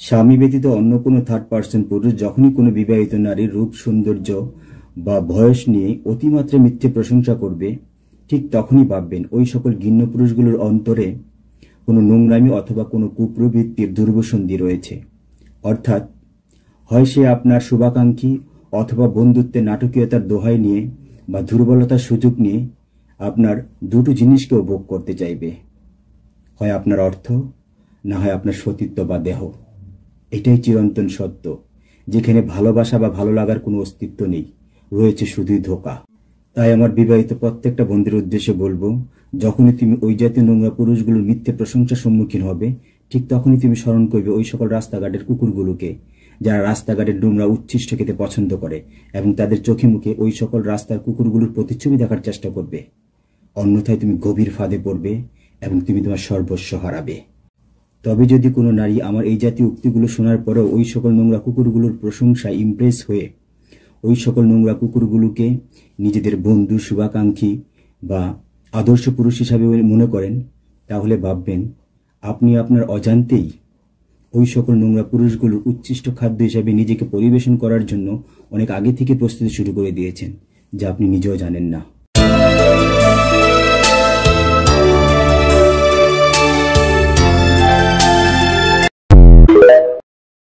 স্বামী ব্যতীত অন্য কোনো থার্ড পার্সন পুরুষ যখনই কোনো বিবাহিত নারীর রূপ সৌন্দর্য বা বয়স নিয়ে অতিমাত্রা মিথ্যে প্রশংসা করবে, ঠিক তখনই ভাববেন ওই সকল ঘৃণ্য পুরুষগুলোর অন্তরে কোনো নোংরামি অথবা কোনো কুপ্রবৃত্তির দুর্বসন্ধি রয়েছে। অর্থাৎ হয় সে আপনার শুভাকাঙ্ক্ষী অথবা বন্ধুত্বের নাটকীয়তার দোহাই নিয়ে বা দুর্বলতার সুযোগ নিয়ে আপনার দুটো জিনিসকেও ভোগ করতে চাইবে, হয় আপনার অর্থ, না হয় আপনার সতীত্ব বা দেহ। এটাই চিরন্তন সত্য, যেখানে ভালোবাসা বা ভালো লাগার কোনো অস্তিত্ব নেই, রয়েছে শুধুই ধোঁকা। তাই আমার বিবাহিত প্রত্যেকটা বন্ধুর উদ্দেশ্যে বলবো, যখনই তুমি ওই জাতীয় নোংরা পুরুষগুলোর মিথ্যে প্রশংসার সম্মুখীন হবে, ঠিক তখনই তুমি স্মরণ করবে ওই সকল রাস্তাঘাটের কুকুরগুলোকে, যারা রাস্তাঘাটের নোংরা উচ্ছিষ্ট খেতে পছন্দ করে, এবং তাদের চোখে মুখে ওই সকল রাস্তার কুকুরগুলোর প্রতিচ্ছবি দেখার চেষ্টা করবে। অন্যথায় তুমি গভীর ফাঁদে পড়বে এবং তুমি তোমার সর্বস্ব হারাবে। তবে যদি কোনো নারী আমার এই জাতীয় উক্তিগুলো শোনার পরেও ওই সকল নোংরা কুকুরগুলোর প্রশংসায় ইমপ্রেস হয়ে ওই সকল নোংরা কুকুরগুলোকে নিজেদের বন্ধু, শুভাকাঙ্ক্ষী বা আদর্শ পুরুষ হিসাবে মনে করেন, তাহলে ভাববেন আপনি আপনার অজান্তেই ওই সকল নোংরা পুরুষগুলোর উচ্ছিষ্ট খাদ্য হিসাবে নিজেকে পরিবেশন করার জন্য অনেক আগে থেকে প্রস্তুতি শুরু করে দিয়েছেন, যা আপনি নিজেও জানেন না।